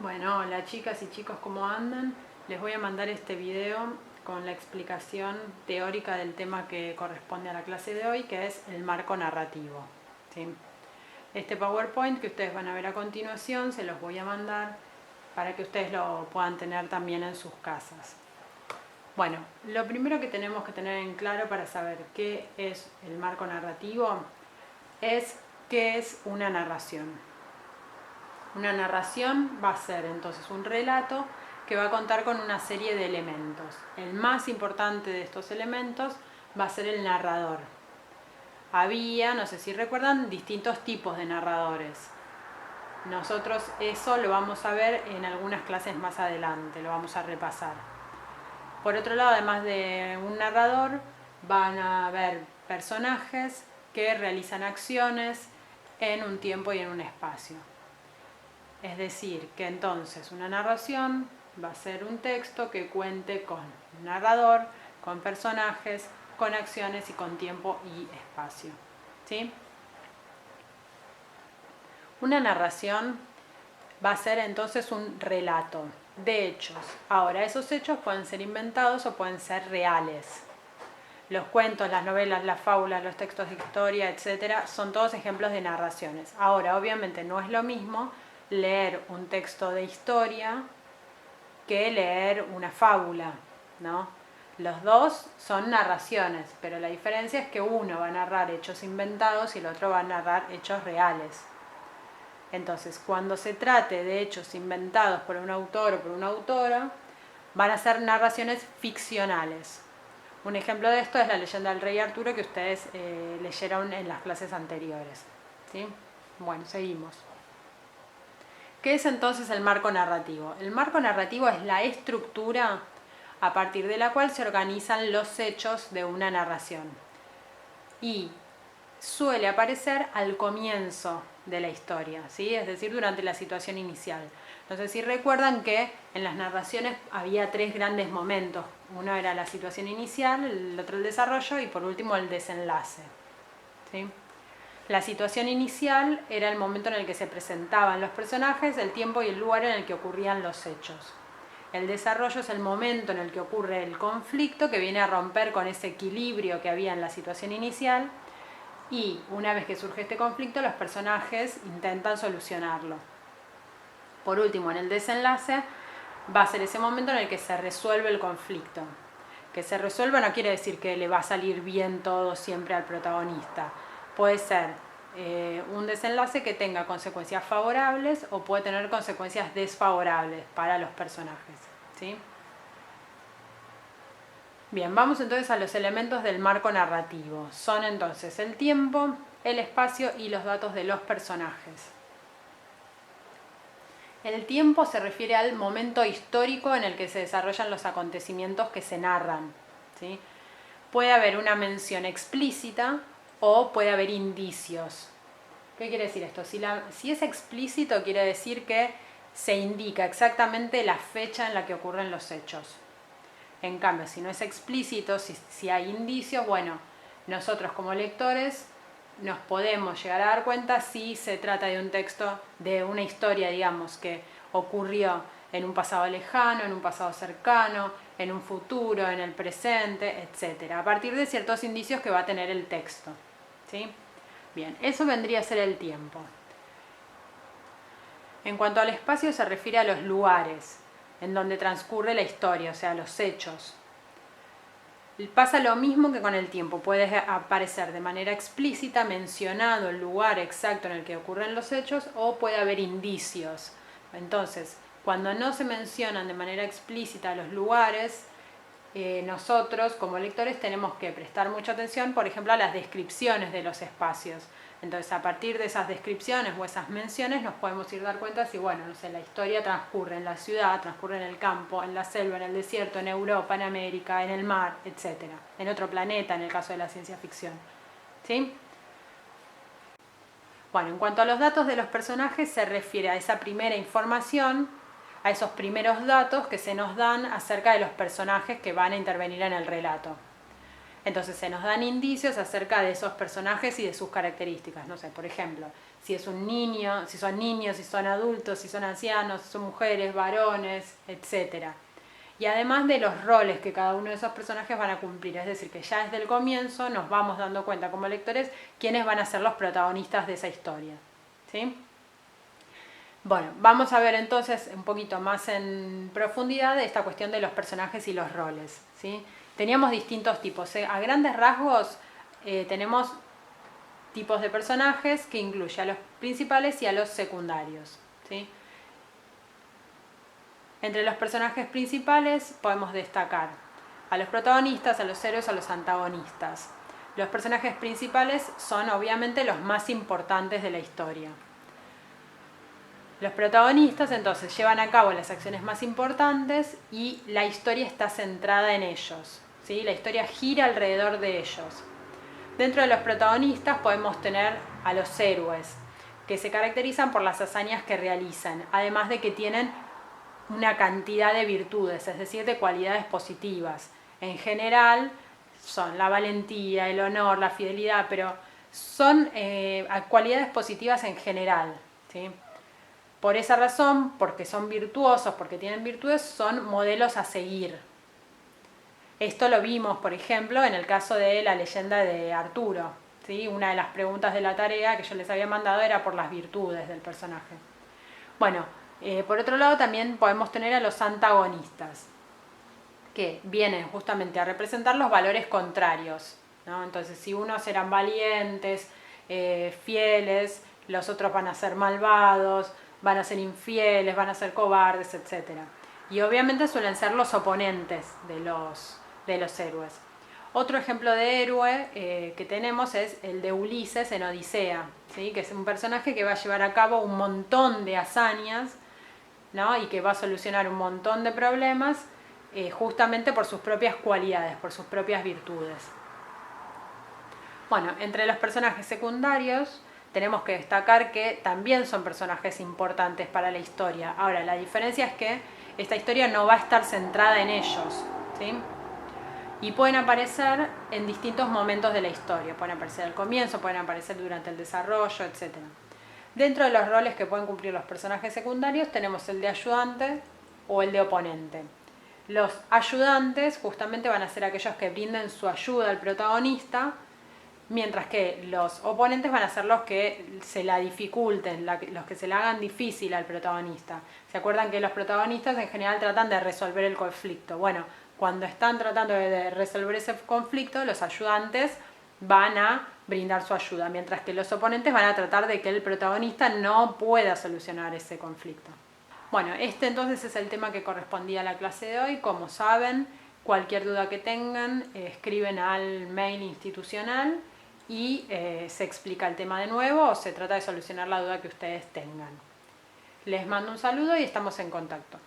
Bueno, hola chicas y chicos, ¿cómo andan? Les voy a mandar este video con la explicación teórica del tema que corresponde a la clase de hoy, que es el marco narrativo. ¿Sí? Este PowerPoint que ustedes van a ver a continuación se los voy a mandar para que ustedes lo puedan tener también en sus casas. Bueno, lo primero que tenemos que tener en claro para saber qué es el marco narrativo es qué es una narración. Una narración va a ser entonces un relato que va a contar con una serie de elementos. El más importante de estos elementos va a ser el narrador. Había, no sé si recuerdan, distintos tipos de narradores. Nosotros eso lo vamos a ver en algunas clases más adelante, lo vamos a repasar. Por otro lado, además de un narrador, van a haber personajes que realizan acciones en un tiempo y en un espacio. Es decir, que entonces una narración va a ser un texto que cuente con un narrador, con personajes, con acciones y con tiempo y espacio. ¿Sí? Una narración va a ser entonces un relato de hechos. Ahora, esos hechos pueden ser inventados o pueden ser reales. Los cuentos, las novelas, las fábulas, los textos de historia, etcétera, son todos ejemplos de narraciones. Ahora, obviamente no es lo mismo leer un texto de historia que leer una fábula, ¿no? Los dos son narraciones, pero la diferencia es que uno va a narrar hechos inventados y el otro va a narrar hechos reales. Entonces, cuando se trate de hechos inventados por un autor o por una autora, van a ser narraciones ficcionales. Un ejemplo de esto es la leyenda del rey Arturo que ustedes leyeron en las clases anteriores. ¿Sí? Bueno, seguimos. ¿Qué es entonces el marco narrativo? El marco narrativo es la estructura a partir de la cual se organizan los hechos de una narración. Y suele aparecer al comienzo de la historia, ¿sí? Es decir, durante la situación inicial. No sé si recuerdan que en las narraciones había tres grandes momentos. Uno era la situación inicial, el otro el desarrollo y por último el desenlace. ¿Sí? La situación inicial era el momento en el que se presentaban los personajes, el tiempo y el lugar en el que ocurrían los hechos. El desarrollo es el momento en el que ocurre el conflicto que viene a romper con ese equilibrio que había en la situación inicial y una vez que surge este conflicto los personajes intentan solucionarlo. Por último, en el desenlace va a ser ese momento en el que se resuelve el conflicto. Que se resuelva no quiere decir que le va a salir bien todo siempre al protagonista. Puede ser un desenlace que tenga consecuencias favorables o puede tener consecuencias desfavorables para los personajes. ¿Sí? Bien, vamos entonces a los elementos del marco narrativo. Son entonces el tiempo, el espacio y los datos de los personajes. El tiempo se refiere al momento histórico en el que se desarrollan los acontecimientos que se narran. ¿Sí? Puede haber una mención explícita o puede haber indicios. ¿Qué quiere decir esto? Si es explícito, quiere decir que se indica exactamente la fecha en la que ocurren los hechos. En cambio, si no es explícito, si hay indicios, bueno, nosotros como lectores nos podemos llegar a dar cuenta si se trata de un texto, de una historia, digamos, que ocurrió en un pasado lejano, en un pasado cercano, en un futuro, en el presente, etc. A partir de ciertos indicios que va a tener el texto. ¿Sí? Bien, eso vendría a ser el tiempo. En cuanto al espacio se refiere a los lugares en donde transcurre la historia, o sea, los hechos. Pasa lo mismo que con el tiempo, puede aparecer de manera explícita mencionado el lugar exacto en el que ocurren los hechos o puede haber indicios. Entonces, cuando no se mencionan de manera explícita los lugares, nosotros como lectores tenemos que prestar mucha atención, por ejemplo, a las descripciones de los espacios. Entonces, a partir de esas descripciones o esas menciones nos podemos ir dar cuenta si, bueno, no sé, la historia transcurre en la ciudad, transcurre en el campo, en la selva, en el desierto, en Europa, en América, en el mar, etc. En otro planeta, en el caso de la ciencia ficción. ¿Sí? Bueno, en cuanto a los datos de los personajes, se refiere a esa primera información, a esos primeros datos que se nos dan acerca de los personajes que van a intervenir en el relato. Entonces se nos dan indicios acerca de esos personajes y de sus características. No sé, por ejemplo, si es un niño, si son niños, si son adultos, si son ancianos, si son mujeres, varones, etc. Y además de los roles que cada uno de esos personajes van a cumplir, es decir, que ya desde el comienzo nos vamos dando cuenta como lectores quiénes van a ser los protagonistas de esa historia, ¿sí? Bueno, vamos a ver entonces un poquito más en profundidad esta cuestión de los personajes y los roles, ¿sí? Teníamos distintos tipos, ¿eh? A grandes rasgos tenemos tipos de personajes que incluye a los principales y a los secundarios, ¿sí? Entre los personajes principales podemos destacar a los protagonistas, a los héroes, a los antagonistas. Los personajes principales son obviamente los más importantes de la historia. Los protagonistas entonces llevan a cabo las acciones más importantes y la historia está centrada en ellos, ¿sí? La historia gira alrededor de ellos. Dentro de los protagonistas podemos tener a los héroes, que se caracterizan por las hazañas que realizan, además de que tienen una cantidad de virtudes, es decir, de cualidades positivas. En general son la valentía, el honor, la fidelidad, pero son cualidades positivas en general, ¿sí? Por esa razón, porque son virtuosos, porque tienen virtudes, son modelos a seguir. Esto lo vimos, por ejemplo, en el caso de la leyenda de Arturo, ¿sí? Una de las preguntas de la tarea que yo les había mandado era por las virtudes del personaje. Bueno, por otro lado también podemos tener a los antagonistas, que vienen justamente a representar los valores contrarios, ¿no? Entonces, si unos eran valientes, fieles, los otros van a ser malvados, van a ser infieles, van a ser cobardes, etc. Y obviamente suelen ser los oponentes de los héroes. Otro ejemplo de héroe que tenemos es el de Ulises en Odisea, ¿sí? Que es un personaje que va a llevar a cabo un montón de hazañas, ¿no? Y que va a solucionar un montón de problemas justamente por sus propias cualidades, por sus propias virtudes. Bueno, entre los personajes secundarios tenemos que destacar que también son personajes importantes para la historia. Ahora, la diferencia es que esta historia no va a estar centrada en ellos, ¿sí? Y pueden aparecer en distintos momentos de la historia. Pueden aparecer al comienzo, pueden aparecer durante el desarrollo, etc. Dentro de los roles que pueden cumplir los personajes secundarios tenemos el de ayudante o el de oponente. Los ayudantes justamente van a ser aquellos que brinden su ayuda al protagonista, mientras que los oponentes van a ser los que se la dificulten, los que se la hagan difícil al protagonista. ¿Se acuerdan que los protagonistas en general tratan de resolver el conflicto? Bueno, cuando están tratando de resolver ese conflicto, los ayudantes van a brindar su ayuda, mientras que los oponentes van a tratar de que el protagonista no pueda solucionar ese conflicto. Bueno, este entonces es el tema que correspondía a la clase de hoy. Como saben, cualquier duda que tengan, escriben al mail institucional y se explica el tema de nuevo o se trata de solucionar la duda que ustedes tengan. Les mando un saludo y estamos en contacto.